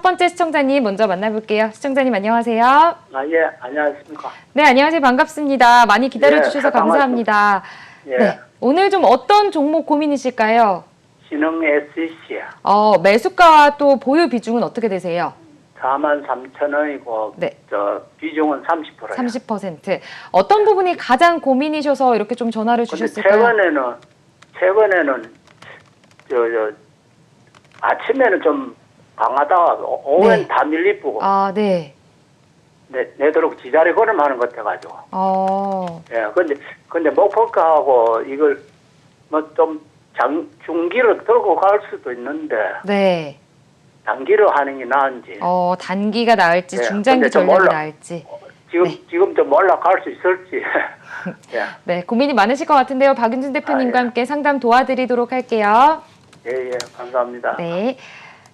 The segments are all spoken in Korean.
번째 시청자님 먼저 만나볼게요. 시청자님 안녕하세요. 예, 안녕하십니까. 네, 안녕하세요. 반갑습니다. 많이 기다려주셔서 예, 감사합니다. 예, 네, 오늘 좀 어떤 종목 고민이실까요? 신흥 SC요. 매수가와 또 보유 비중은 어떻게 되세요? 43,000원이고, 네. 비중은 30%예요. 30%. 어떤 부분이 가장 고민이셔서 이렇게 좀 전화를 주셨을까요? 최근에는, 아침에는 좀 강하다가, 오후엔 네. 다 밀리쁘고, 네. 내도록 지자리 걸음하는 것 같아가지고. 예, 근데 목표가하고 이걸 좀 중기로 들고 갈 수도 있는데, 네. 단기로 하는 게 나은지. 단기가 나을지, 예, 중장기 근데 좀 전략이 나을지. 지금 좀 올라갈 수 있을지. 예. 네, 고민이 많으실 것 같은데요. 박윤준 대표님과 예. 함께 상담 도와드리도록 할게요. 예, 감사합니다. 네.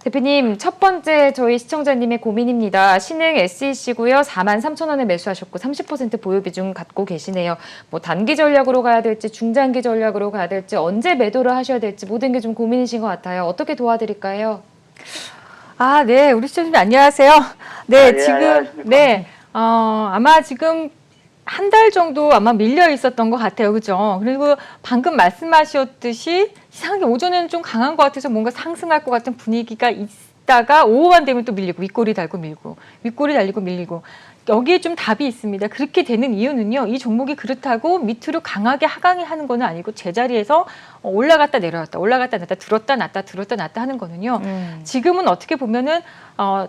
대표님, 첫 번째 저희 시청자님의 고민입니다. 신흥 SEC고요. 43,000원에 매수하셨고 30% 보유 비중 갖고 계시네요. 뭐 단기 전략으로 가야 될지 중장기 전략으로 가야 될지 언제 매도를 하셔야 될지 모든 게 좀 고민이신 것 같아요. 어떻게 도와드릴까요? 네, 우리 시청자님 안녕하세요. 네, 예, 지금 안녕하십니까. 네, 아마 지금 한 달 정도 아마 밀려 있었던 것 같아요, 그죠? 그리고 방금 말씀하셨듯이 이상하게 오전에는 좀 강한 것 같아서 뭔가 상승할 것 같은 분위기가 있다가 오후만 되면 또 밀리고 윗꼬리 달고 밀고 윗꼬리 달리고 밀리고. 여기에 좀 답이 있습니다. 그렇게 되는 이유는요. 이 종목이 그렇다고 밑으로 강하게 하강이 하는 건 아니고 제자리에서 올라갔다 내려왔다 올라갔다 내렸다 들었다 놨다 들었다 놨다 하는 거는요. 지금은 어떻게 보면은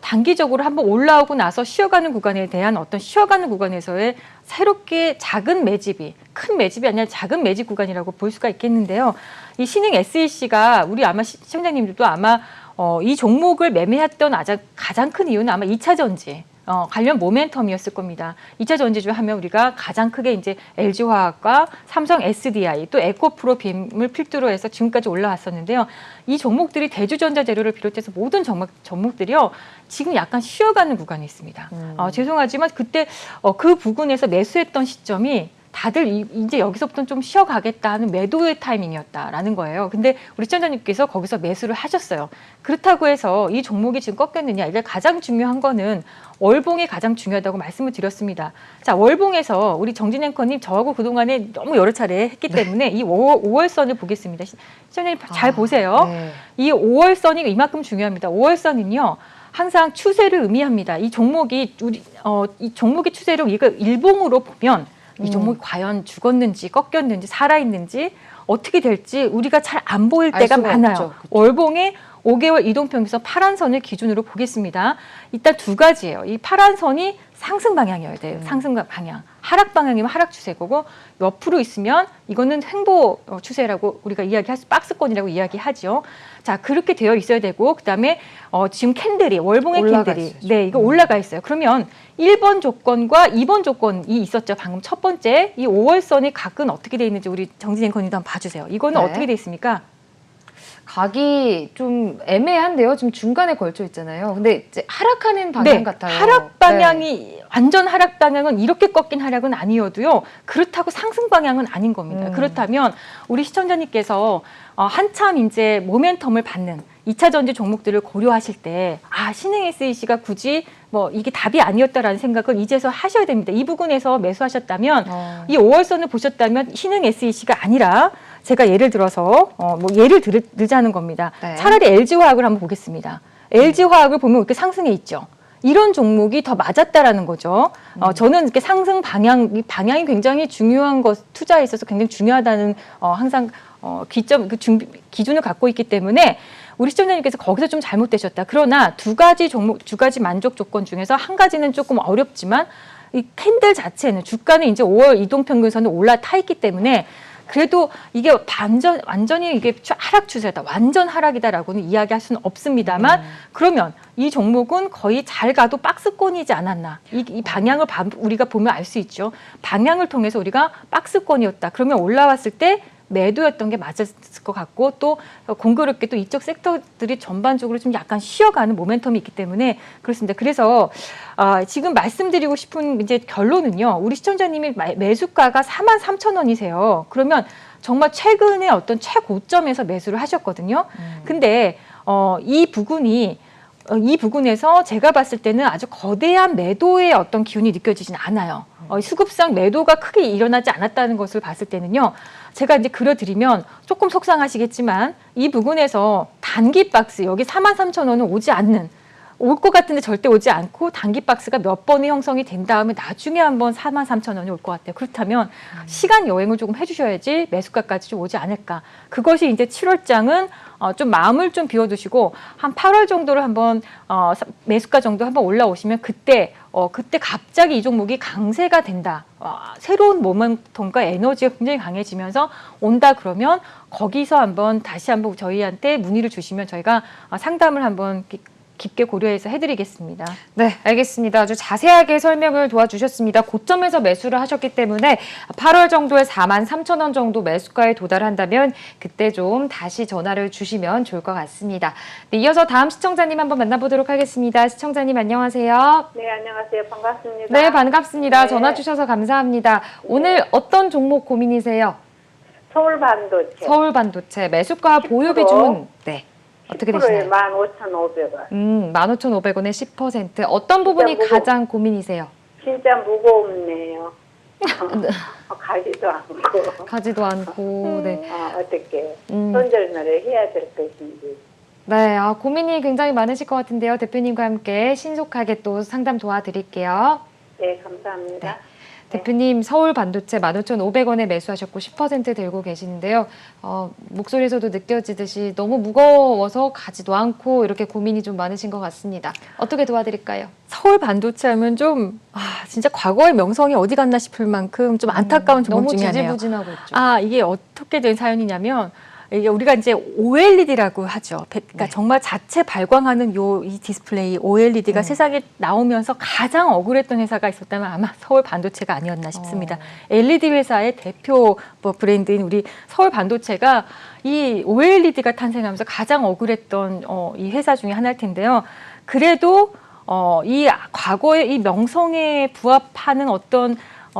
단기적으로 한번 올라오고 나서 쉬어가는 구간에 대한 어떤 쉬어가는 구간에서의 새롭게 작은 매집이 큰 매집이 아니라 작은 매집 구간이라고 볼 수가 있겠는데요. 이 신흥 SEC가 우리 아마 시청자님들도 아마 이 종목을 매매했던 가장 큰 이유는 아마 2차 전지 관련 모멘텀이었을 겁니다. 2차 전지주 하면 우리가 가장 크게 이제 LG화학과 삼성 SDI 또 에코프로빔을 필두로 해서 지금까지 올라왔었는데요. 이 종목들이 대주전자재료를 비롯해서 모든 종목들이요. 지금 약간 쉬어가는 구간이 있습니다. 죄송하지만 그때 그 부근에서 매수했던 시점이 다들 이제 여기서부터는 좀 쉬어가겠다 하는 매도의 타이밍이었다라는 거예요. 근데 우리 시청자님께서 거기서 매수를 하셨어요. 그렇다고 해서 이 종목이 지금 꺾였느냐. 이게 가장 중요한 거는 월봉이 가장 중요하다고 말씀을 드렸습니다. 자, 월봉에서 우리 정진 앵커님 저하고 그동안에 너무 여러 차례 했기 때문에 이 5월선을 보겠습니다. 시청자님 잘 보세요. 네. 이 5월선이 이만큼 중요합니다. 5월선은요. 항상 추세를 의미합니다. 이 종목이 이 종목의 추세를 우리가 일봉으로 보면 이 종목이 과연 죽었는지 꺾였는지 살아있는지 어떻게 될지 우리가 잘 안 보일 때가 많아요. 없죠. 월봉의 5개월 이동평균선 파란 선을 기준으로 보겠습니다. 일단 두 가지예요. 이 파란 선이 상승 방향이어야 돼요. 상승 방향. 하락 방향이면 하락 추세고 옆으로 있으면 이거는 횡보 추세라고 우리가 박스권이라고 이야기하죠. 자, 그렇게 되어 있어야 되고 그다음에 지금 캔들이 월봉의 캔들이 있어야죠. 네, 이거 올라가 있어요. 그러면 1번 조건과 2번 조건이 있었죠. 방금 첫 번째 이 5월선이 각은 어떻게 돼 있는지 우리 정진 앵커님도 한번 봐주세요. 이거는 네. 어떻게 돼 있습니까? 각이 좀 애매한데요. 지금 중간에 걸쳐 있잖아요. 근데 이제 하락하는 방향 네, 같아요. 하락 방향이 완전 하락 방향은 이렇게 꺾인 하락은 아니어도요. 그렇다고 상승 방향은 아닌 겁니다. 그렇다면 우리 시청자님께서 한참 이제 모멘텀을 받는 2차 전지 종목들을 고려하실 때 신흥 SEC가 굳이 뭐 이게 답이 아니었다라는 생각을 이제서 하셔야 됩니다. 이 부분에서 매수하셨다면 이 5월선을 보셨다면 신흥 SEC가 아니라 제가 예를 들어서 예를 들자는 겁니다. 네. 차라리 LG화학을 한번 보겠습니다. LG화학을 보면 이렇게 상승해 있죠. 이런 종목이 더 맞았다라는 거죠. 저는 이렇게 상승 방향이 굉장히 중요한 투자에 있어서 굉장히 중요하다는 항상 기준을 갖고 있기 때문에 우리 시청자님께서 거기서 좀 잘못되셨다. 그러나 두 가지 만족 조건 중에서 한 가지는 조금 어렵지만 이 캔들 자체는 주가는 이제 5월 이동평균선에 올라타 있기 때문에 그래도 이게 완전히 이게 하락 추세다, 완전 하락이다라고는 이야기할 수는 없습니다만 그러면 이 종목은 거의 잘 가도 박스권이지 않았나. 이 방향을 우리가 보면 알 수 있죠. 방향을 통해서 우리가 박스권이었다. 그러면 올라왔을 때 매도였던 게 맞았을 것 같고 또 공교롭게 또 이쪽 섹터들이 전반적으로 좀 약간 쉬어가는 모멘텀이 있기 때문에 그렇습니다. 그래서 지금 말씀드리고 싶은 이제 결론은요. 우리 시청자님이 매수가가 43,000원이세요. 그러면 정말 최근에 어떤 최고점에서 매수를 하셨거든요. 근데 이 부분이 이 부분에서 제가 봤을 때는 아주 거대한 매도의 어떤 기운이 느껴지진 않아요. 수급상 매도가 크게 일어나지 않았다는 것을 봤을 때는요. 제가 이제 그려드리면 조금 속상하시겠지만 이 부분에서 단기 박스 여기 43,000원은 오지 않는 올 것 같은데 절대 오지 않고 단기 박스가 몇 번이 형성이 된 다음에 나중에 한번 43,000원이 올 것 같아요. 그렇다면 시간 여행을 조금 해주셔야지 매수가까지 좀 오지 않을까. 그것이 이제 7월장은 좀 마음을 좀 비워두시고 한 8월 정도를 한번 매수가 정도 한번 올라오시면 그때 갑자기 이 종목이 강세가 된다. 새로운 모멘텀과 에너지가 굉장히 강해지면서 온다 그러면 거기서 다시 한번 저희한테 문의를 주시면 저희가 상담을 한번 깊게 고려해서 해드리겠습니다. 네, 알겠습니다. 아주 자세하게 설명을 도와주셨습니다. 고점에서 매수를 하셨기 때문에 8월 정도에 43,000원 정도 매수가에 도달한다면 그때 좀 다시 전화를 주시면 좋을 것 같습니다. 네, 이어서 다음 시청자님 한번 만나보도록 하겠습니다. 시청자님 안녕하세요. 네, 안녕하세요. 반갑습니다. 네, 반갑습니다. 네. 전화 주셔서 감사합니다. 오늘 어떤 종목 고민이세요? 서울 반도체. 서울 반도체 매수가 보유 비중은 네. 어떻게 10%에 되시나요? 15,500원. 15,500원에 10%. 어떤 부분이 가장 고민이세요? 진짜 무겁네요. 가지도 않고. 가지도 않고, 네. 어떻게 손절매를 해야 될 것인지. 네, 고민이 굉장히 많으실 것 같은데요. 대표님과 함께 신속하게 또 상담 도와드릴게요. 네, 감사합니다. 네. 대표님 서울 반도체 15,500원에 매수하셨고 10% 들고 계시는데요. 목소리에서도 느껴지듯이 너무 무거워서 가지도 않고 이렇게 고민이 좀 많으신 것 같습니다. 어떻게 도와드릴까요? 서울 반도체 하면 좀 진짜 과거의 명성이 어디 갔나 싶을 만큼 좀 안타까운 종목 너무 중에 하나예요. 지지부진하고 있죠. 이게 어떻게 된 사연이냐면 이게 우리가 이제 OLED라고 하죠. 그러니까 네. 정말 자체 발광하는 이 디스플레이 OLED가 세상에 나오면서 가장 억울했던 회사가 있었다면 아마 서울 반도체가 아니었나 싶습니다. LED 회사의 대표 브랜드인 우리 서울 반도체가 이 OLED가 탄생하면서 가장 억울했던 이 회사 중에 하나일 텐데요. 그래도 이 과거의 이 명성에 부합하는 어떤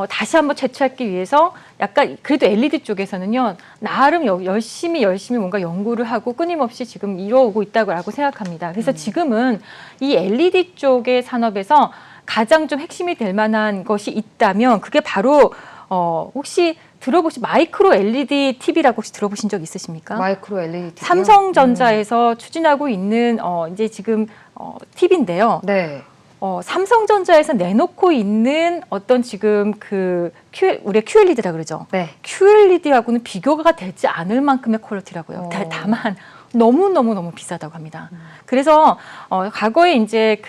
다시 한번 채취하기 위해서 약간 그래도 LED 쪽에서는요 나름 열심히 뭔가 연구를 하고 끊임없이 지금 이뤄오고 있다고 생각합니다. 그래서 지금은 이 LED 쪽의 산업에서 가장 좀 핵심이 될 만한 것이 있다면 그게 바로 혹시 들어보신 마이크로 LED TV라고 혹시 들어보신 적 있으십니까? 마이크로 LED. 삼성전자에서 추진하고 있는 이제 지금 TV인데요. 네. 삼성전자에서 내놓고 있는 어떤 지금 우리 QLED라 그러죠. 네. QLED하고는 비교가 되지 않을 만큼의 퀄리티라고요. 다만 너무 비싸다고 합니다. 그래서 과거에 이제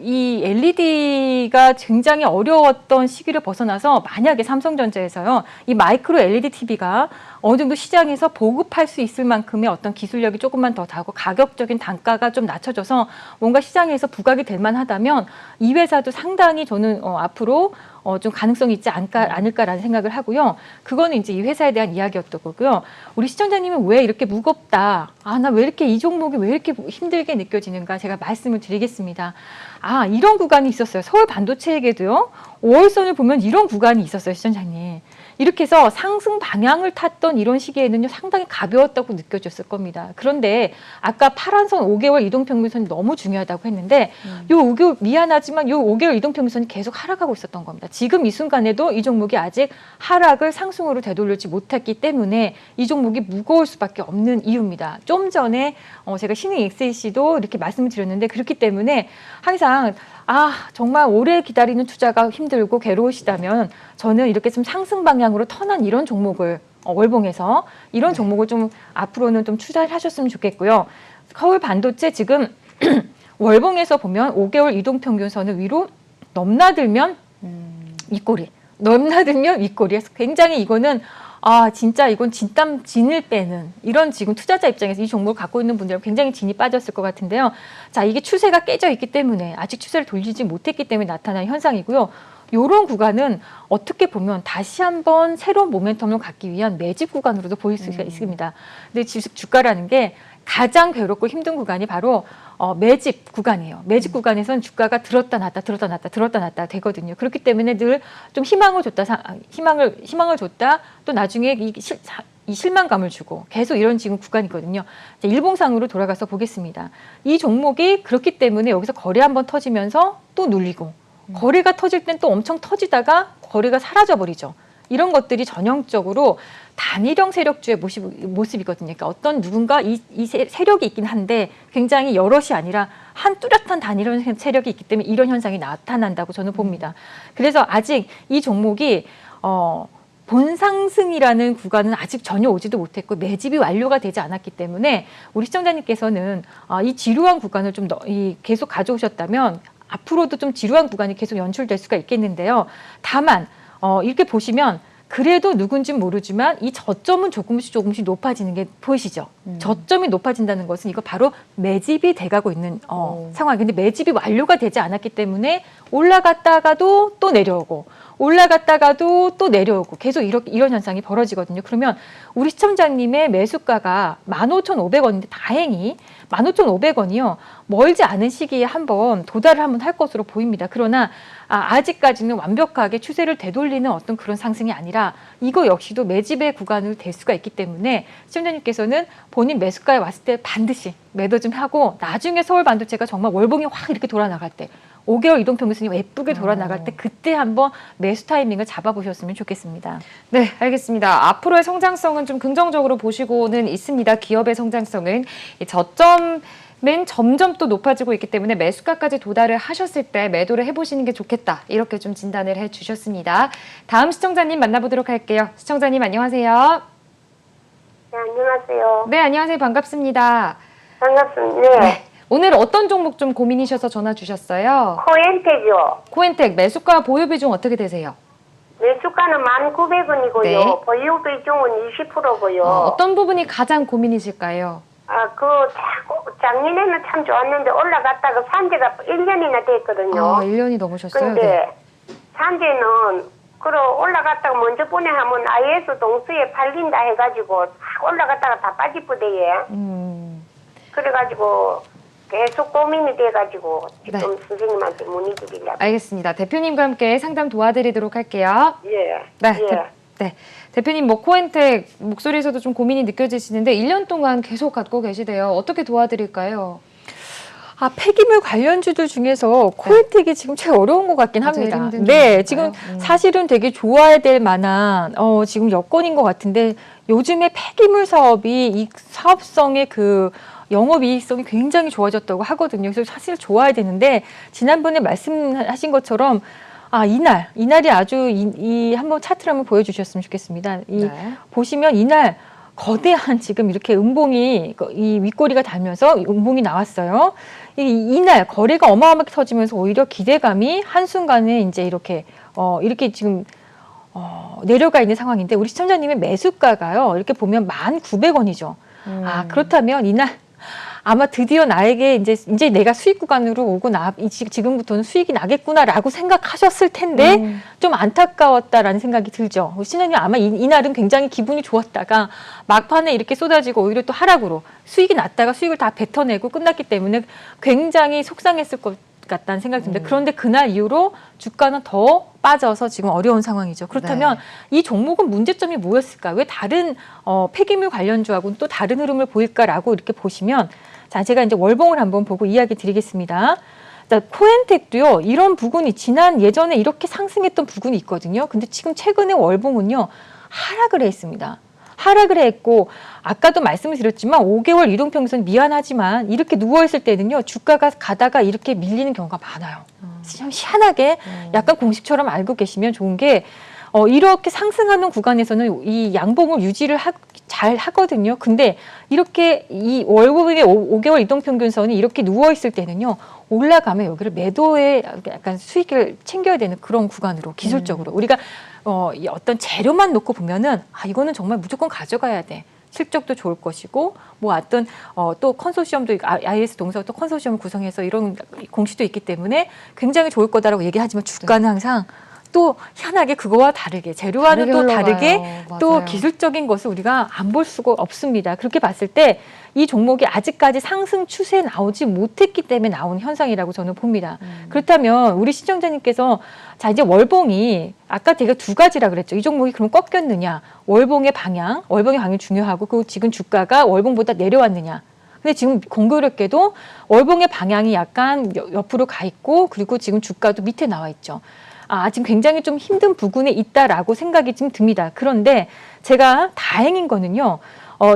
이 LED가 굉장히 어려웠던 시기를 벗어나서 만약에 삼성전자에서요 이 마이크로 LED TV가 어느 정도 시장에서 보급할 수 있을 만큼의 어떤 기술력이 조금만 더 다고 가격적인 단가가 좀 낮춰져서 뭔가 시장에서 부각이 될 만하다면 이 회사도 상당히 저는 앞으로 좀 가능성이 있지 않을까라는 생각을 하고요. 그거는 이제 이 회사에 대한 이야기였던 거고요. 우리 시청자님은 왜 이렇게 무겁다? 나 왜 이렇게 이 종목이 왜 이렇게 힘들게 느껴지는가? 제가 말씀을 드리겠습니다. 이런 구간이 있었어요. 서울 반도체에게도요. 5월선을 보면 이런 구간이 있었어요, 시청자님. 이렇게 해서 상승 방향을 탔던 이런 시기에는요 상당히 가벼웠다고 느껴졌을 겁니다. 그런데 아까 파란선 5개월 이동평균선이 너무 중요하다고 했는데 요 5개월 미안하지만 요 5개월 이동평균선이 계속 하락하고 있었던 겁니다. 지금 이 순간에도 이 종목이 아직 하락을 상승으로 되돌리지 못했기 때문에 이 종목이 무거울 수밖에 없는 이유입니다. 좀 전에 제가 신흥 XAC도 이렇게 말씀을 드렸는데 그렇기 때문에 항상 정말 오래 기다리는 투자가 힘들고 괴로우시다면 저는 이렇게 좀 상승 방향으로 턴한 이런 종목을 월봉에서 이런 종목을 좀 앞으로는 좀 투자를 하셨으면 좋겠고요. 서울 반도체 지금 월봉에서 보면 5개월 이동평균선을 위로 넘나들면 윗꼬리, 넘나들면 윗꼬리에서 굉장히 이거는 진짜 이건 진을 빼는 이런 지금 투자자 입장에서 이 종목을 갖고 있는 분들은 굉장히 진이 빠졌을 것 같은데요. 자, 이게 추세가 깨져 있기 때문에 아직 추세를 돌리지 못했기 때문에 나타난 현상이고요. 이런 구간은 어떻게 보면 다시 한번 새로운 모멘텀을 갖기 위한 매집 구간으로도 보일 수가 있습니다. 근데 주가라는 게 가장 괴롭고 힘든 구간이 바로 매집 구간이에요. 매집 구간에서는 주가가 들었다 놨다 되거든요. 그렇기 때문에 늘 좀 희망을 줬다 또 나중에 이 실망감을 주고 계속 이런 지금 구간이거든요. 이제 일봉상으로 돌아가서 보겠습니다. 이 종목이 그렇기 때문에 여기서 거래 한번 터지면서 또 눌리고 거래가 터질 땐 또 엄청 터지다가 거래가 사라져 버리죠. 이런 것들이 전형적으로 단일형 세력주의 모습이거든요. 그러니까 어떤 누군가 이 세력이 있긴 한데 굉장히 여럿이 아니라 한 뚜렷한 단일형 세력이 있기 때문에 이런 현상이 나타난다고 저는 봅니다. 그래서 아직 이 종목이 본상승이라는 구간은 아직 전혀 오지도 못했고 매집이 완료가 되지 않았기 때문에 우리 시청자님께서는 이 지루한 구간을 좀 계속 가져오셨다면 앞으로도 좀 지루한 구간이 계속 연출될 수가 있겠는데요. 다만 이렇게 보시면 그래도 누군지는 모르지만 이 저점은 조금씩 높아지는 게 보이시죠? 저점이 높아진다는 것은 이거 바로 매집이 돼가고 있는 상황. 근데 매집이 완료가 되지 않았기 때문에 올라갔다가도 또 내려오고 올라갔다가도 또 내려오고 계속 이런 현상이 벌어지거든요. 그러면 우리 시청자님의 매수가가 15,500원인데 다행히 15,500원이요. 멀지 않은 시기에 한번 도달을 한번 할 것으로 보입니다. 그러나 아직까지는 완벽하게 추세를 되돌리는 어떤 그런 상승이 아니라 이거 역시도 매집의 구간을 될 수가 있기 때문에 시청자님께서는 본인 매수가에 왔을 때 반드시 매도 좀 하고 나중에 서울 반도체가 정말 월봉이 확 이렇게 돌아나갈 때 5개월 이동평균선이 예쁘게 돌아나갈 때 그때 한번 매수 타이밍을 잡아보셨으면 좋겠습니다. 네, 알겠습니다. 앞으로의 성장성은 좀 긍정적으로 보시고는 있습니다. 기업의 성장성은 이 저점은 점점 또 높아지고 있기 때문에 매수가까지 도달을 하셨을 때 매도를 해보시는 게 좋겠다. 이렇게 좀 진단을 해주셨습니다. 다음 시청자님 만나보도록 할게요. 시청자님 안녕하세요. 네, 안녕하세요. 네, 안녕하세요. 반갑습니다. 반갑습니다. 네. 오늘 어떤 종목 좀 고민이셔서 전화 주셨어요? 코엔텍이요. 코엔텍 매수가 보유 비중 어떻게 되세요? 매수가는 1,900원이고요. 네. 보유 비중은 20%고요. 어떤 부분이 가장 고민이실까요? 작년에는 참 좋았는데 올라갔다가 산재가 1년이나 됐거든요. 1년이 넘으셨어요? 근데 산재는 올라갔다가 먼저 보내하면 IS 동수에 팔린다 해가지고 올라갔다가 다 빠지부대에. 그래가지고 계속 고민이 돼가지고 지금 네. 선생님한테 문의드리려고. 알겠습니다. 대표님과 함께 상담 도와드리도록 할게요. 예. 네. 예. 네. 대표님, 코엔텍 목소리에서도 좀 고민이 느껴지시는데 1년 동안 계속 갖고 계시대요. 어떻게 도와드릴까요? 폐기물 관련주들 중에서 코엔텍이 지금 제일 어려운 것 같긴 제일 합니다. 힘든 네, 종목인가요? 지금 사실은 되게 좋아야 될 만한 지금 여건인 것 같은데 요즘에 폐기물 사업이 이 사업성의 그 영업이익성이 굉장히 좋아졌다고 하거든요. 그래서 사실 좋아야 되는데 지난번에 말씀하신 것처럼 이날이 아주 한번 차트를 한번 보여주셨으면 좋겠습니다. 보시면 이날 거대한 지금 이렇게 음봉이 이 윗꼬리가 달면서 음봉이 나왔어요. 이날 거래가 어마어마하게 터지면서 오히려 기대감이 한순간에 이제 이렇게 지금 내려가 있는 상황인데 우리 시청자님의 매수가가요. 이렇게 보면 1,900원이죠. 그렇다면 이날 아마 드디어 나에게 이제 내가 수익 구간으로 오고 지금부터는 수익이 나겠구나라고 생각하셨을 텐데 좀 안타까웠다라는 생각이 들죠. 신현님 아마 이날은 굉장히 기분이 좋았다가 막판에 이렇게 쏟아지고 오히려 또 하락으로 수익이 났다가 수익을 다 뱉어내고 끝났기 때문에 굉장히 속상했을 것 같다는 생각이 듭니다. 그런데 그날 이후로 주가는 더 빠져서 지금 어려운 상황이죠. 그렇다면 이 종목은 문제점이 뭐였을까? 왜 다른 폐기물 관련주하고는 또 다른 흐름을 보일까라고 이렇게 보시면 자, 제가 이제 월봉을 한번 보고 이야기 드리겠습니다. 자, 코엔텍도요. 이런 부분이 예전에 이렇게 상승했던 부분이 있거든요. 근데 지금 최근에 월봉은요. 하락을 했습니다. 하락을 했고 아까도 말씀을 드렸지만 5개월 이동평균선 미안하지만 이렇게 누워있을 때는요. 주가가 가다가 이렇게 밀리는 경우가 많아요. 참 희한하게 약간 공식처럼 알고 계시면 좋은 게 이렇게 상승하는 구간에서는 이 양봉을 유지를 잘 하거든요. 근데 이렇게 이 월봉의 5개월 이동평균선이 이렇게 누워있을 때는요. 올라가면 여기를 매도에 약간 수익을 챙겨야 되는 그런 구간으로 기술적으로 우리가 어떤 재료만 놓고 보면은 이거는 정말 무조건 가져가야 돼. 실적도 좋을 것이고 뭐 어떤 또 컨소시엄도 IS 동사가 또 컨소시엄을 구성해서 이런 공시도 있기 때문에 굉장히 좋을 거다라고 얘기하지만 주가는 항상 또 희한하게 그거와 다르게 재료와는 다르게 또 흘러가요. 다르게 또 맞아요. 기술적인 것을 우리가 안 볼 수가 없습니다. 그렇게 봤을 때 이 종목이 아직까지 상승 추세에 나오지 못했기 때문에 나온 현상이라고 저는 봅니다. 그렇다면 우리 시청자님께서 자 이제 월봉이 아까 제가 두 가지라 그랬죠. 이 종목이 그럼 꺾였느냐, 월봉의 방향 중요하고 그 지금 주가가 월봉보다 내려왔느냐. 근데 지금 공교롭게도 월봉의 방향이 약간 옆으로 가 있고 그리고 지금 주가도 밑에 나와 있죠. 지금 굉장히 좀 힘든 부근에 있다라고 생각이 지금 듭니다. 그런데 제가 다행인 거는요.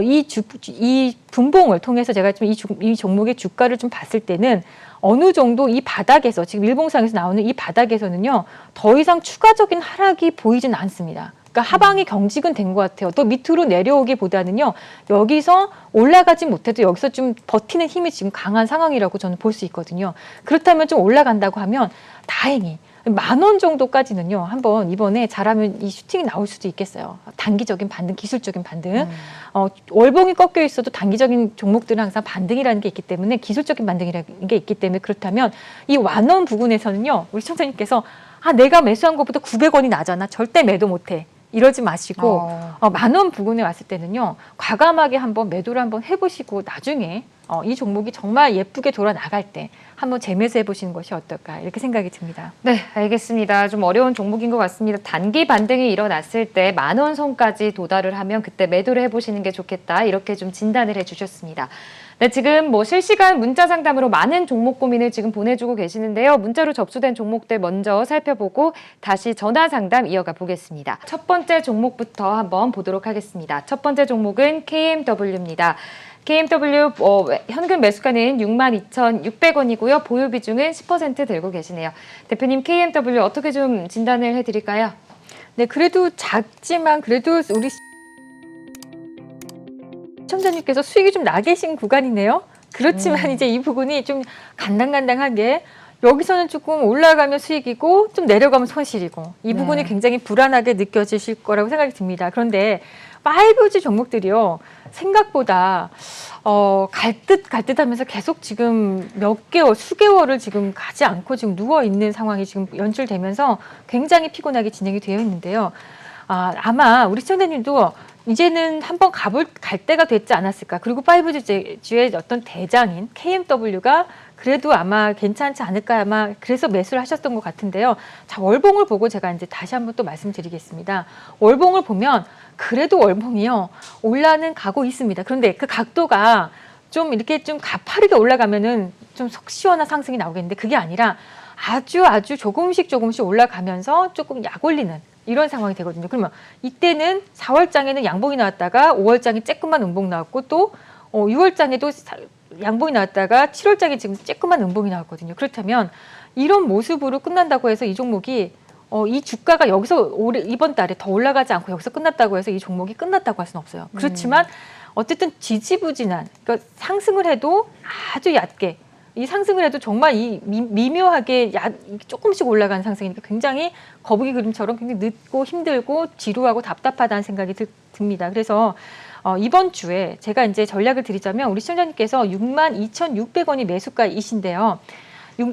이 분봉을 통해서 제가 좀 이 종목의 주가를 좀 봤을 때는 어느 정도 이 바닥에서 지금 일봉상에서 나오는 이 바닥에서는요. 더 이상 추가적인 하락이 보이진 않습니다. 그러니까 하방이 경직은 된 것 같아요. 또 밑으로 내려오기보다는요. 여기서 올라가지 못해도 여기서 좀 버티는 힘이 지금 강한 상황이라고 저는 볼 수 있거든요. 그렇다면 좀 올라간다고 하면 다행히 10,000원 정도까지는요. 한번 이번에 잘하면 이 슈팅이 나올 수도 있겠어요. 단기적인 반등, 기술적인 반등. 월봉이 꺾여 있어도 단기적인 종목들은 항상 반등이라는 게 있기 때문에 기술적인 반등이라는 게 있기 때문에 그렇다면 이 10,000원 부근에서는요. 우리 시청자님께서 내가 매수한 것보다 900원이 나잖아. 절대 매도 못해. 이러지 마시고 10,000원 부근에 왔을 때는요. 과감하게 한번 매도를 한번 해보시고 나중에 이 종목이 정말 예쁘게 돌아 나갈 때 한번 재매수해 보시는 것이 어떨까 이렇게 생각이 듭니다. 네, 알겠습니다. 좀 어려운 종목인 것 같습니다. 단기 반등이 일어났을 때 10,000원 선까지 도달을 하면 그때 매도를 해보시는 게 좋겠다. 이렇게 좀 진단을 해주셨습니다. 네, 지금 실시간 문자 상담으로 많은 종목 고민을 지금 보내주고 계시는데요. 문자로 접수된 종목들 먼저 살펴보고 다시 전화 상담 이어가 보겠습니다. 첫 번째 종목부터 한번 보도록 하겠습니다. 첫 번째 종목은 KMW입니다. KMW 현금 매수가는 62,600원이고요. 보유 비중은 10% 들고 계시네요. 대표님 KMW 어떻게 좀 진단을 해드릴까요? 네, 그래도 작지만 그래도 우리 시청자님께서 수익이 좀 나 계신 구간이네요. 그렇지만 이제 이 부분이 좀 간당간당하게 여기서는 조금 올라가면 수익이고 좀 내려가면 손실이고 이 부분이 굉장히 불안하게 느껴지실 거라고 생각이 듭니다. 그런데 5G 종목들이요. 생각보다 갈 듯 하면서 계속 지금 몇 개월, 수개월을 지금 가지 않고 지금 누워있는 상황이 지금 연출되면서 굉장히 피곤하게 진행이 되어 있는데요. 아마 우리 시청자님도 이제는 한번 갈 때가 됐지 않았을까. 그리고 5G의 어떤 대장인 KMW가 그래도 아마 괜찮지 않을까 아마 그래서 매수를 하셨던 것 같은데요. 자, 월봉을 보고 제가 이제 다시 한번 또 말씀드리겠습니다. 월봉을 보면 그래도 월봉이요. 올라는 가고 있습니다. 그런데 그 각도가 좀 이렇게 좀 가파르게 올라가면은 좀 속 시원한 상승이 나오겠는데 그게 아니라 아주 조금씩 올라가면서 조금 약 올리는 이런 상황이 되거든요. 그러면 이때는 4월장에는 양봉이 나왔다가 5월장에 쬐끔만 음봉 나왔고 또 6월장에도 양봉이 나왔다가 7월장에 지금 쬐끔만 음봉이 나왔거든요. 그렇다면 이런 모습으로 끝난다고 해서 이 종목이 이 주가가 여기서 이번 달에 더 올라가지 않고 여기서 끝났다고 해서 이 종목이 끝났다고 할 수는 없어요. 그렇지만 어쨌든 지지부진한 그러니까 상승을 해도 아주 얕게 이 상승을 해도 정말 이 미묘하게 조금씩 올라가는 상승이니까 굉장히 거북이 그림처럼 굉장히 늦고 힘들고 지루하고 답답하다는 생각이 듭니다. 그래서 이번 주에 제가 이제 전략을 드리자면 우리 시청자님께서 62,600원이 매수가이신데요.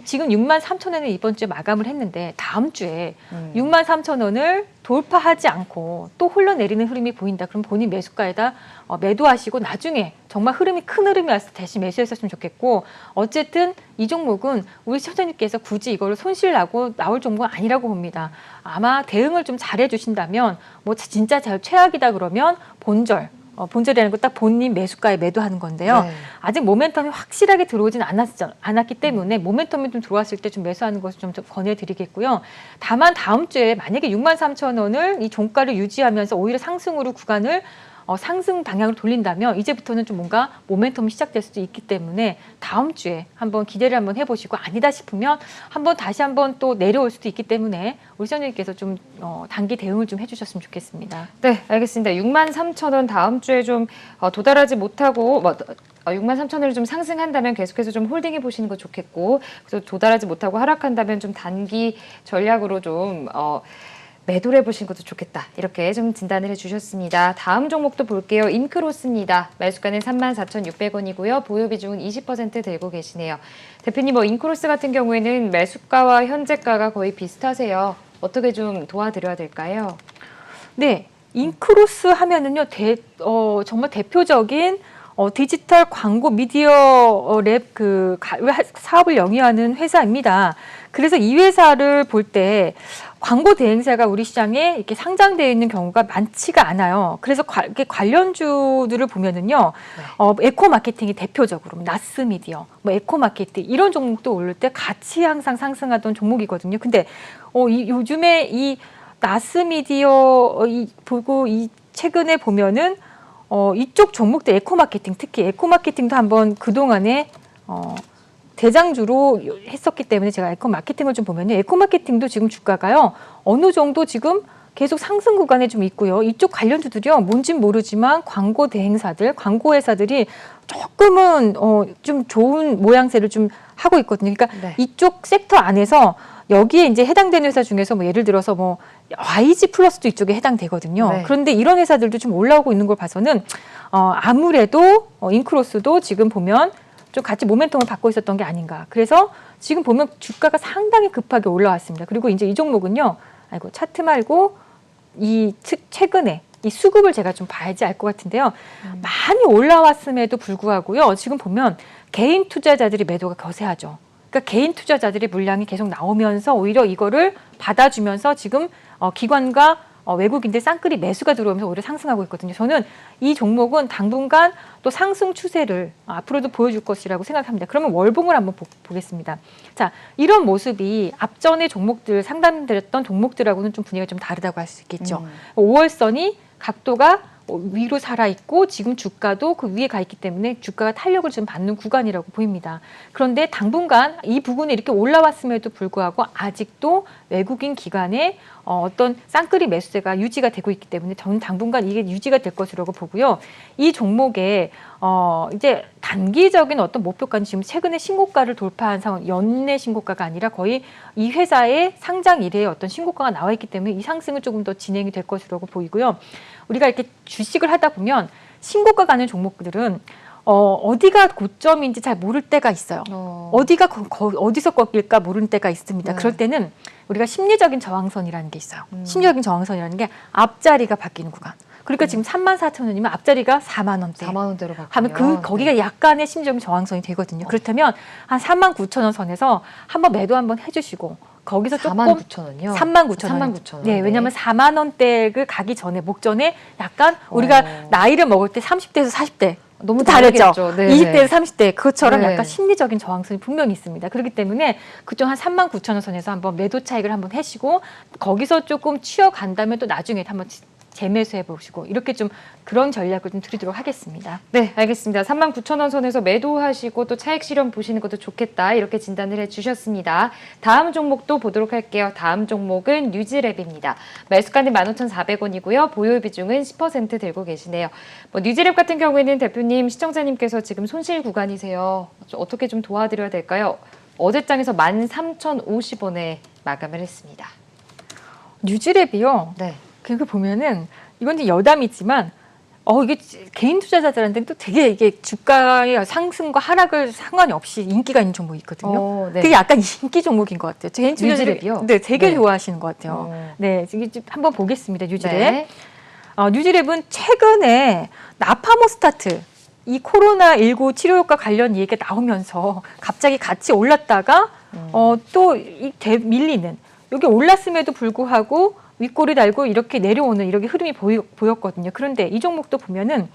지금 63,000원을 이번 주에 마감을 했는데 다음 주에 63,000원을 돌파하지 않고 또 흘러내리는 흐름이 보인다. 그럼 본인 매수가에다 매도하시고 나중에 정말 큰 흐름이 왔을 때 다시 매수했었으면 좋겠고 어쨌든 이 종목은 우리 시청자님께서 굳이 이거를 손실나고 나올 종목은 아니라고 봅니다. 아마 대응을 좀 잘해 주신다면 진짜 최악이다 그러면 본절이라는 거 딱 본인 매수가에 매도하는 건데요. 네. 아직 모멘텀이 확실하게 들어오진 않았기 때문에 모멘텀이 좀 들어왔을 때 좀 매수하는 것을 좀 권해드리겠고요. 다만 다음 주에 만약에 63,000원을 이 종가를 유지하면서 오히려 상승으로 구간을 상승 방향으로 돌린다면 이제부터는 좀 뭔가 모멘텀이 시작될 수도 있기 때문에 다음 주에 한번 기대를 한번 해보시고 아니다 싶으면 다시 한번 또 내려올 수도 있기 때문에 우리 시청자님께서 좀 단기 대응을 좀 해주셨으면 좋겠습니다. 네, 알겠습니다. 63,000원 다음 주에 좀 도달하지 못하고 63,000원을 좀 상승한다면 계속해서 좀 홀딩해 보시는 거 좋겠고 그래서 도달하지 못하고 하락한다면 좀 단기 전략으로 좀 매도를 해보신 것도 좋겠다. 이렇게 좀 진단을 해주셨습니다. 다음 종목도 볼게요. 인크로스입니다. 매수가는 34,600원이고요. 보유 비중은 20% 들고 계시네요. 대표님, 인크로스 같은 경우에는 매수가와 현재가가 거의 비슷하세요. 어떻게 좀 도와드려야 될까요? 네, 인크로스 하면은요, 정말 대표적인 디지털 광고 미디어 랩 사업을 영위하는 회사입니다. 그래서 이 회사를 볼 때 광고 대행사가 우리 시장에 이렇게 상장되어 있는 경우가 많지가 않아요. 그래서 이렇게 관련주들을 보면은요, 에코 마케팅이 대표적으로 나스 미디어, 뭐 에코 마케팅 이런 종목도 오를 때 같이 항상 상승하던 종목이거든요. 근데 요즘에 이 나스 미디어 이 최근에 보면은 이쪽 종목들 에코 마케팅, 특히 에코 마케팅도 한번 그동안에 대장주로 했었기 때문에 제가 에코 마케팅을 좀 보면요. 에코 마케팅도 지금 주가가요. 어느 정도 지금 계속 상승 구간에 좀 있고요. 이쪽 관련주들이요. 뭔진 모르지만 광고 대행사들, 광고 회사들이 조금은 좀 좋은 모양새를 좀 하고 있거든요. 그러니까 네. 이쪽 섹터 안에서 여기에 이제 해당되는 회사 중에서 뭐 예를 들어서 뭐 YG 플러스도 이쪽에 해당되거든요. 네. 그런데 이런 회사들도 좀 올라오고 있는 걸 봐서는 아무래도 인크로스도 지금 보면 좀 같이 모멘텀을 받고 있었던 게 아닌가. 그래서 지금 보면 주가가 상당히 급하게 올라왔습니다. 그리고 이제 이 종목은요. 차트 말고 최근에 이 수급을 제가 좀 봐야지 알 것 같은데요. 많이 올라왔음에도 불구하고요. 지금 보면 개인 투자자들이 매도가 거세하죠. 그러니까 개인 투자자들의 물량이 계속 나오면서 오히려 이거를 받아주면서 지금 기관과 외국인들 쌍끌이 매수가 들어오면서 오히려 상승하고 있거든요. 저는 이 종목은 당분간 또 상승 추세를 앞으로도 보여줄 것이라고 생각합니다. 그러면 월봉을 한번 보겠습니다. 자, 이런 모습이 앞전에 종목들 상담드렸던 종목들하고는 좀 분위기가 좀 다르다고 할 수 있겠죠. 5월선이 각도가 위로 살아있고 지금 주가도 그 위에 가 있기 때문에 주가가 탄력을 좀 받는 구간이라고 보입니다. 그런데 당분간 이 부분에 이렇게 올라왔음에도 불구하고 아직도 외국인 기관의 어떤 쌍끌이 매수세가 유지가 되고 있기 때문에 저는 당분간 이게 유지가 될 것이라고 보고요. 이 종목에 이제 단기적인 어떤 목표가는 지금 최근에 신고가를 돌파한 상황, 연내 신고가가 아니라 거의 이 회사의 상장 이래의 어떤 신고가가 나와 있기 때문에 이 상승은 조금 더 진행이 될 것이라고 보이고요. 우리가 이렇게 주식을 하다 보면 신고가 가는 종목들은 어디가 고점인지 잘 모를 때가 있어요. 어디가 어디서 꺾일까 모르는 때가 있습니다. 네. 그럴 때는 우리가 심리적인 저항선이라는 게 있어요. 심리적인 저항선이라는 게 앞자리가 바뀌는 구간. 그러니까 지금 34,000원이면 앞자리가 4만 원대. 4만 원대로 바뀌면 하면 거기가 약간의 심리적인 저항선이 되거든요. 그렇다면 한 39,000원 선에서 한번 매도 한번 해주시고 거기서 조금 49,000원이요? 39,000원. 39,000원. 네, 왜냐하면 4만 원대를 가기 전에 목전에 약간 우리가 나이를 먹을 때 30대에서 40대 너무 다르죠. 다르겠죠. 네, 20대에서 30대 그것처럼 네. 약간 심리적인 저항선이 분명히 있습니다. 그렇기 때문에 그쪽 한 39,000원 선에서 한번 매도 차익을 한번 하시고 거기서 조금 치어간다면 또 나중에 한번 재매수해 보시고 이렇게 좀 그런 전략을 좀 드리도록 하겠습니다. 네, 알겠습니다. 39,000원 선에서 매도하시고 또 차익 실현 보시는 것도 좋겠다 이렇게 진단을 해주셨습니다. 다음 종목도 보도록 할게요. 다음 종목은 뉴지랩입니다. 매수가는 15,400원이고요. 보유 비중은 10% 들고 계시네요. 뉴지랩 같은 경우에는 대표님, 시청자님께서 지금 손실 구간이세요. 어떻게 좀 도와드려야 될까요? 어제장에서 13,050원에 마감을 했습니다. 뉴지랩이요. 네. 그거 보면은 이건 이제 여담이지만 이게 개인 투자자들한테는 또 되게 이게 주가의 상승과 하락을 상관이 없이 인기가 있는 종목이 있거든요. 네. 되게 약간 인기 종목인 것 같아요. 개인 투자자들이 뉴지랩이요? 네, 되게 네. 좋아하시는 것 같아요. 네, 지금 한번 보겠습니다. 뉴지랩. 네. 뉴지랩은 최근에 나파모스타트 이 코로나19 치료 효과 관련 얘기가 나오면서 갑자기 같이 올랐다가 또 밀리는 여기 올랐음에도 불구하고 윗골이 달고 이렇게 내려오는 이렇게 흐름이 보였거든요. 그런데 이 종목도 보면은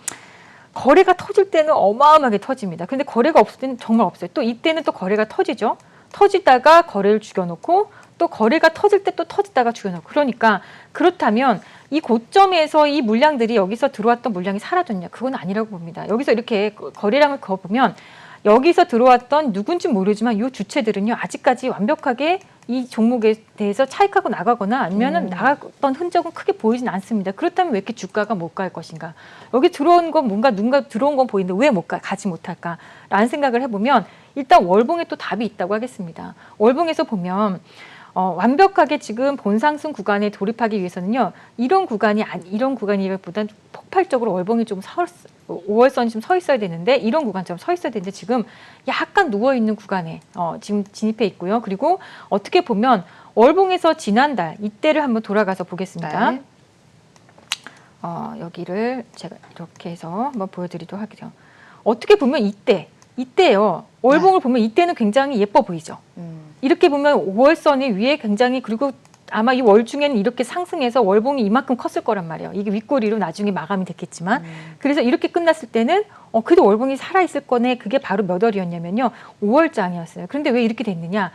거래가 터질 때는 어마어마하게 터집니다. 그런데 거래가 없을 때는 정말 없어요. 또 이때는 또 거래가 터지죠. 터지다가 거래를 죽여놓고 또 거래가 터질 때 또 터지다가 죽여놓고 그러니까 그렇다면 이 고점에서 이 물량들이 여기서 들어왔던 물량이 사라졌냐? 그건 아니라고 봅니다. 여기서 이렇게 거래량을 그어보면 여기서 들어왔던 누군지 모르지만 이 주체들은요 아직까지 완벽하게 이 종목에 대해서 차익하고 나가거나 아니면은 나갔던 흔적은 크게 보이진 않습니다. 그렇다면 왜 이렇게 주가가 못 갈 것인가? 여기 들어온 건 뭔가 누군가 들어온 건 보이는데 왜 못 가지 못할까라는 생각을 해보면 일단 월봉에 또 답이 있다고 하겠습니다. 월봉에서 보면 완벽하게 지금 본상승 구간에 돌입하기 위해서는요 이런 구간이보다 폭발적으로 월봉이 좀 5월선이 좀 서 있어야 되는데 이런 구간처럼 서 있어야 되는데 지금 약간 누워 있는 구간에 지금 진입해 있고요. 그리고 어떻게 보면 월봉에서 지난달 이때를 한번 돌아가서 보겠습니다. 네. 여기를 제가 이렇게 해서 한번 보여드리도록 할게요. 어떻게 보면 이때요. 월봉을 보면 이때는 굉장히 예뻐 보이죠. 이렇게 보면 5월선이 위에 굉장히, 그리고 아마 이 월 중에는 이렇게 상승해서 월봉이 이만큼 컸을 거란 말이에요. 이게 윗꼬리로 나중에 마감이 됐겠지만. 그래서 이렇게 끝났을 때는 그래도 월봉이 살아있을 거네. 그게 바로 몇 월이었냐면요. 5월장이었어요. 그런데 왜 이렇게 됐느냐.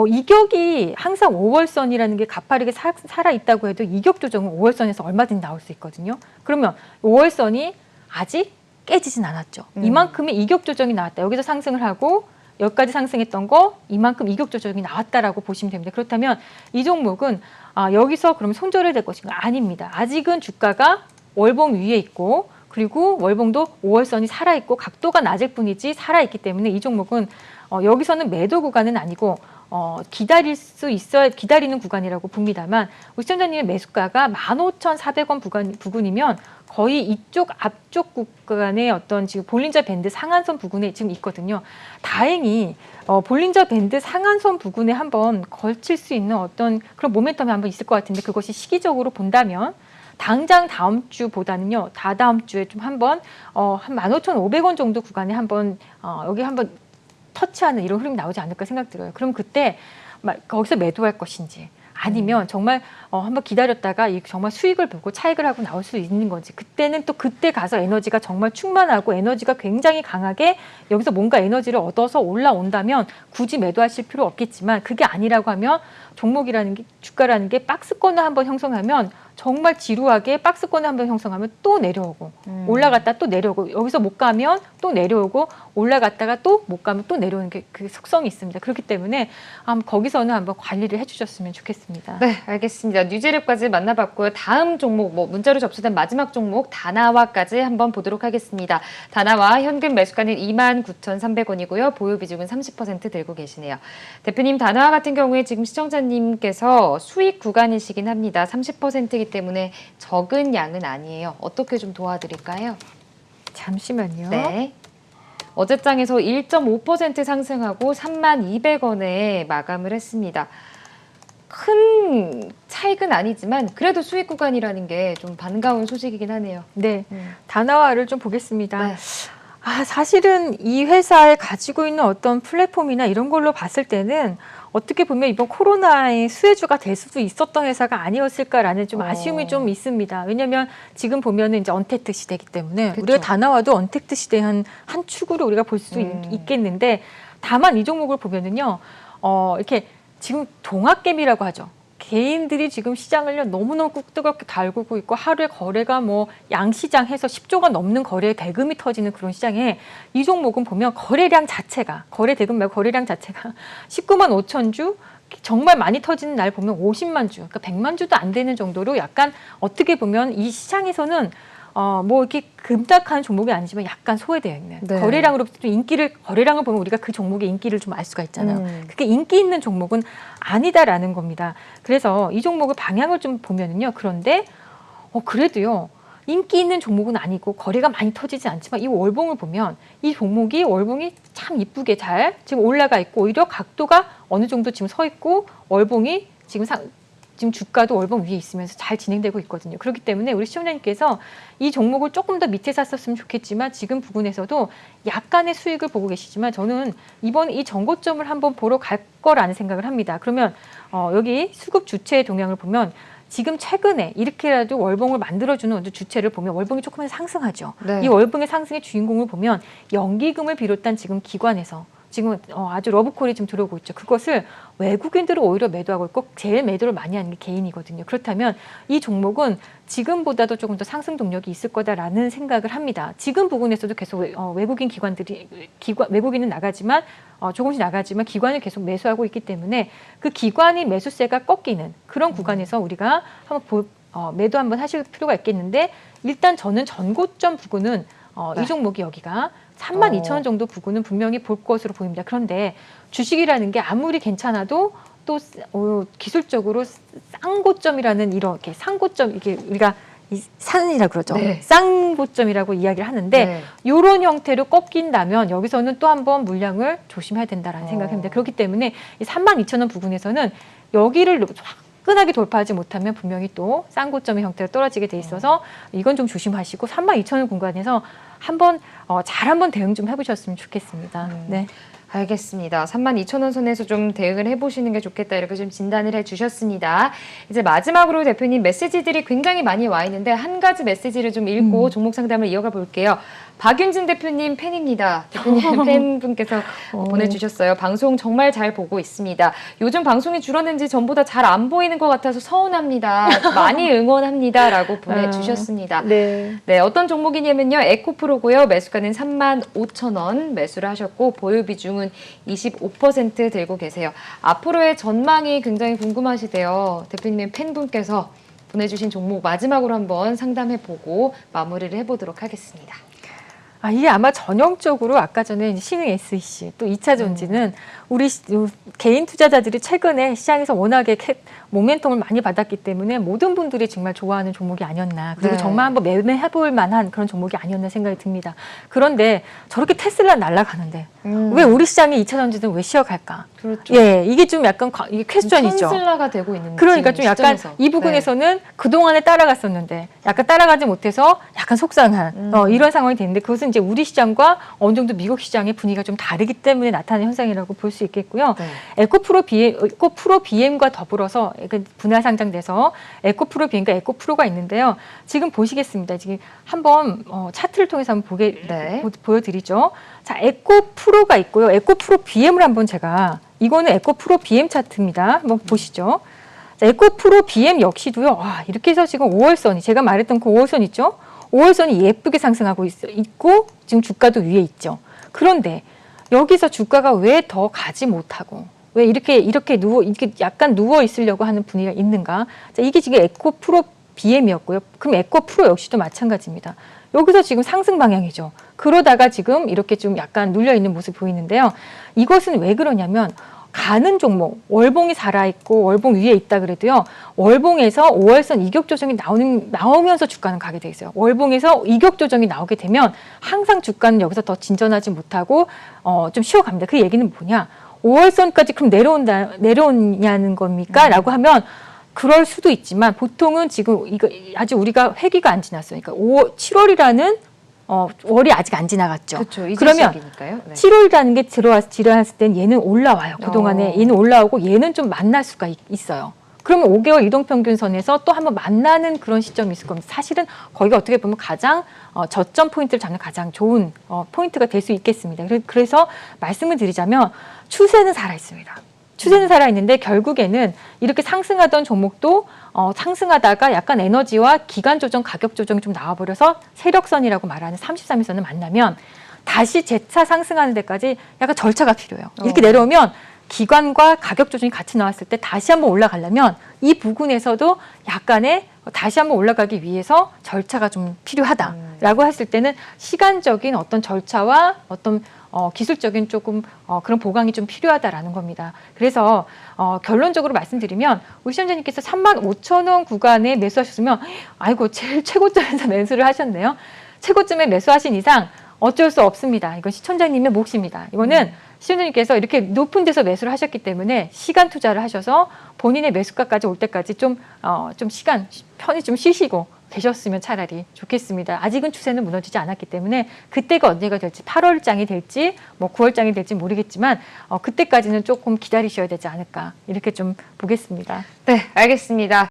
이격이 항상 5월선이라는 게 가파르게 살아있다고 해도 이격 조정은 5월선에서 얼마든지 나올 수 있거든요. 그러면 5월선이 아직 깨지진 않았죠. 이만큼의 이격 조정이 나왔다. 여기서 상승을 하고 여기까지 상승했던 거 이만큼 이격 조정이 나왔다라고 보시면 됩니다. 그렇다면 이 종목은 여기서 그럼 손절이 될 것인가? 아닙니다. 아직은 주가가 월봉 위에 있고, 그리고 월봉도 5월선이 살아있고 각도가 낮을 뿐이지 살아있기 때문에 이 종목은 여기서는 매도 구간은 아니고 기다릴 수 있어야 기다리는 구간이라고 봅니다만, 우리 시청자님의 매수가가 15,400원 부근이면 거의 이쪽 앞쪽 구간의 어떤 지금 볼린저 밴드 상한선 부근에 지금 있거든요. 다행히 볼린저 밴드 상한선 부근에 한번 걸칠 수 있는 어떤 그런 모멘텀이 한번 있을 것 같은데, 그것이 시기적으로 본다면 당장 다음 주보다는요, 다다음 주에 좀 한번 한 15,500원 정도 구간에 한번 여기 한번 터치하는 이런 흐름이 나오지 않을까 생각 들어요. 그럼 그때 거기서 매도할 것인지, 아니면 정말 한번 기다렸다가 정말 수익을 보고 차익을 하고 나올 수 있는 건지, 그때는 또 그때 가서 에너지가 정말 충만하고 에너지가 굉장히 강하게 여기서 뭔가 에너지를 얻어서 올라온다면 굳이 매도하실 필요 없겠지만, 그게 아니라고 하면 종목이라는 게, 주가라는 게 박스권을 한번 형성하면 정말 지루하게 박스권을 한번 형성하면 또 내려오고 올라갔다 또 내려오고, 여기서 못 가면 또 내려오고 올라갔다가 또 못 가면 또 내려오는 게 그 속성이 있습니다. 그렇기 때문에 거기서는 한번 관리를 해주셨으면 좋겠습니다. 네, 알겠습니다. 뉴지랩까지 만나봤고요. 다음 종목, 문자로 접수된 마지막 종목 다나와까지 한번 보도록 하겠습니다. 다나와 현금 매수가는 29,300원이고요. 보유 비중은 30% 들고 계시네요. 대표님, 다나와 같은 경우에 지금 시청자님께서 수익 구간이시긴 합니다. 30%이기 때문에 적은 양은 아니에요. 어떻게 좀 도와드릴까요? 잠시만요. 네. 어제장에서 1.5% 상승하고 32,200원에 마감을 했습니다. 큰 차익은 아니지만 그래도 수익 구간이라는 게 좀 반가운 소식이긴 하네요. 네, 다나와를 좀 보겠습니다. 네. 사실은 이 회사에 가지고 있는 어떤 플랫폼이나 이런 걸로 봤을 때는 어떻게 보면 이번 코로나의 수혜주가 될 수도 있었던 회사가 아니었을까라는 좀 아쉬움이 좀 있습니다. 왜냐하면 지금 보면은 이제 언택트 시대이기 때문에 그쵸. 우리가 다나와도 언택트 시대의 한 축으로 우리가 볼 수 있겠는데, 다만 이 종목을 보면은요, 이렇게 지금 동학개미라고 하죠. 개인들이 지금 시장을 너무너무 뜨겁게 달구고 있고, 하루에 거래가 양시장 해서 10조가 넘는 거래에 대금이 터지는 그런 시장에 이 종목은 보면 거래량 자체가, 거래 대금 말고 거래량 자체가 19만 5천 주, 정말 많이 터지는 날 보면 50만 주, 그러니까 100만 주도 안 되는 정도로 약간 어떻게 보면 이 시장에서는 이렇게 급락하는 종목이 아니지만 약간 소외되어 있는, 네. 거래량으로부터 좀 거래량을 보면 우리가 그 종목의 인기를 좀 알 수가 있잖아요. 그게 인기 있는 종목은 아니다라는 겁니다. 그래서 이 종목의 방향을 좀 보면은요, 그런데 그래도요, 인기 있는 종목은 아니고 거래가 많이 터지지 않지만 이 월봉을 보면 이 종목이 월봉이 참 이쁘게 잘 지금 올라가 있고, 오히려 각도가 어느 정도 지금 서 있고, 월봉이 지금 주가도 월봉 위에 있으면서 잘 진행되고 있거든요. 그렇기 때문에 우리 시청자님께서 이 종목을 조금 더 밑에 샀었으면 좋겠지만, 지금 부분에서도 약간의 수익을 보고 계시지만, 저는 이번 이 전고점을 한번 보러 갈 거라는 생각을 합니다. 그러면 여기 수급 주체의 동향을 보면 지금 최근에 이렇게라도 월봉을 만들어주는 어떤 주체를 보면 월봉이 조금만 상승하죠. 네. 이 월봉의 상승의 주인공을 보면 연기금을 비롯한 지금 기관에서 지금 아주 러브콜이 좀 들어오고 있죠. 그것을 외국인들은 오히려 매도하고 있고, 제일 매도를 많이 하는 게 개인이거든요. 그렇다면 이 종목은 지금보다도 조금 더 상승 동력이 있을 거다라는 생각을 합니다. 지금 부분에서도 계속 외국인 외국인은 나가지만 조금씩 나가지만 기관을 계속 매수하고 있기 때문에 그 기관이 매수세가 꺾이는 그런 구간에서 우리가 한번 매도 한번 하실 필요가 있겠는데, 일단 저는 전고점 부근은 이 종목이 여기가 32,000원 정도 부근은 분명히 볼 것으로 보입니다. 그런데 주식이라는 게 아무리 괜찮아도 또 기술적으로 쌍고점이라는 이렇게 상고점, 이게 우리가 산이라고 그러죠. 네. 쌍고점이라고 이야기를 하는데, 네. 이런 형태로 꺾인다면 여기서는 또 한번 물량을 조심해야 된다라는 생각입니다. 그렇기 때문에 이 32,000원 부근에서는 여기를 화끈하게 돌파하지 못하면 분명히 또 쌍고점의 형태로 떨어지게 돼 있어서 이건 좀 조심하시고 32,000원 공간에서 한번 잘 한번 대응 좀 해보셨으면 좋겠습니다. 네. 알겠습니다. 32,000원 선에서 좀 대응을 해보시는 게 좋겠다 이렇게 좀 진단을 해주셨습니다. 이제 마지막으로 대표님 메시지들이 굉장히 많이 와 있는데 한 가지 메시지를 좀 읽고 종목 상담을 이어가 볼게요. 박윤진 대표님 팬입니다. 대표님 팬분께서 보내주셨어요. 방송 정말 잘 보고 있습니다. 요즘 방송이 줄었는지 전보다 잘 안 보이는 것 같아서 서운합니다. 많이 응원합니다. 라고 보내주셨습니다. 네. 네, 어떤 종목이냐면요. 에코프로고요. 매수가는 35,000원 매수를 하셨고 보유 비중은 25% 들고 계세요. 앞으로의 전망이 굉장히 궁금하시대요. 대표님의 팬분께서 보내주신 종목 마지막으로 한번 상담해보고 마무리를 해보도록 하겠습니다. 이게 아마 전형적으로 아까 전에 이제 신흥 SEC 또 2차 전지는 우리 개인 투자자들이 최근에 시장에서 워낙에 모멘텀을 많이 받았기 때문에 모든 분들이 정말 좋아하는 종목이 아니었나. 그리고 네. 정말 한번 매매해볼 만한 그런 종목이 아니었나 생각이 듭니다. 그런데 저렇게 테슬라 날아가는데 왜 우리 시장의 2차 전지는 왜 쉬어갈까? 그렇죠. 예, 이게 좀 약간 이게 퀘스천이죠. 천슬라가 되고 있는 그러니까 지금 좀 약간 시점에서. 이 부분에서는 그동안에 따라갔었는데 약간 따라가지 못해서 약간 속상한 이런 상황이 되는데 그것은 이제 우리 시장과 어느 정도 미국 시장의 분위기가 좀 다르기 때문에 나타나는 현상이라고 볼 수 있겠고요. 네. 에코프로 BM과 더불어서 분할 상장돼서 에코프로 BM과 에코프로가 있는데요. 지금 보시겠습니다. 지금 한번 차트를 통해서 한번 네. 보여드리죠. 자, 에코프로가 있고요. 에코프로 BM을 한번 제가 이거는 에코프로 BM 차트입니다. 한번 보시죠. 자, 에코프로 BM 역시도요. 이렇게 해서 지금 5월선이 제가 말했던 그 5월선 있죠. 5월선이 예쁘게 상승하고 있고 지금 주가도 위에 있죠. 그런데 여기서 주가가 왜 더 가지 못하고 왜 이렇게 약간 누워 있으려고 하는 분위기가 있는가? 자, 이게 지금 에코프로 BM이었고요. 그럼 에코프로 역시도 마찬가지입니다. 여기서 지금 상승 방향이죠. 그러다가 지금 이렇게 좀 약간 눌려 있는 모습이 보이는데요. 이것은 왜 그러냐면 가는 종목, 월봉이 살아있고 월봉 위에 있다 그래도요. 월봉에서 5월선 이격 조정이 나오면서 주가는 가게 돼 있어요. 월봉에서 이격 조정이 나오게 되면 항상 주가는 여기서 더 진전하지 못하고 좀 쉬어갑니다. 그 얘기는 뭐냐? 5월선까지 그럼 내려오냐는 겁니까? 라고 하면 그럴 수도 있지만 보통은 지금 이거 아직 우리가 회기가 안 지났어요. 그러니까 7월이라는 월이 아직 안 지나갔죠. 그렇죠. 그러면 시기니까요. 네. 7월이라는 게 들어왔을 땐 얘는 올라와요. 그동안에 얘는 올라오고 얘는 좀 만날 수가 있어요. 그러면 5개월 이동평균선에서 또 한번 만나는 그런 시점이 있을 겁니다. 사실은 거기가 어떻게 보면 가장 저점 포인트를 잡는 가장 좋은 포인트가 될 수 있겠습니다. 그래서 말씀을 드리자면 추세는 살아있습니다. 추세는 살아있는데 결국에는 이렇게 상승하던 종목도 상승하다가 약간 에너지와 기간 조정, 가격 조정이 좀 나와버려서 세력선이라고 말하는 33일선을 만나면 다시 재차 상승하는 데까지 약간 절차가 필요해요. 이렇게 내려오면 기관과 가격 조정이 같이 나왔을 때 다시 한번 올라가려면 이 부분에서도 약간의 다시 한번 올라가기 위해서 절차가 좀 필요하다라고 했을 때는 시간적인 어떤 절차와 어떤 기술적인 조금 그런 보강이 좀 필요하다라는 겁니다. 그래서 결론적으로 말씀드리면 우리 시청자님께서 35,000원 구간에 매수하셨으면 아이고 제일 최고점에서 매수를 하셨네요. 최고점에 매수하신 이상 어쩔 수 없습니다. 이건 시청자님의 몫입니다. 이거는 시청자님께서 이렇게 높은 데서 매수를 하셨기 때문에 시간 투자를 하셔서 본인의 매수가까지 올 때까지 좀 시간 편히 좀 쉬시고 계셨으면 차라리 좋겠습니다. 아직은 추세는 무너지지 않았기 때문에 그때가 언제가 될지 8월장이 될지 뭐 9월장이 될지 모르겠지만 그때까지는 조금 기다리셔야 되지 않을까 이렇게 좀 보겠습니다. 네, 알겠습니다.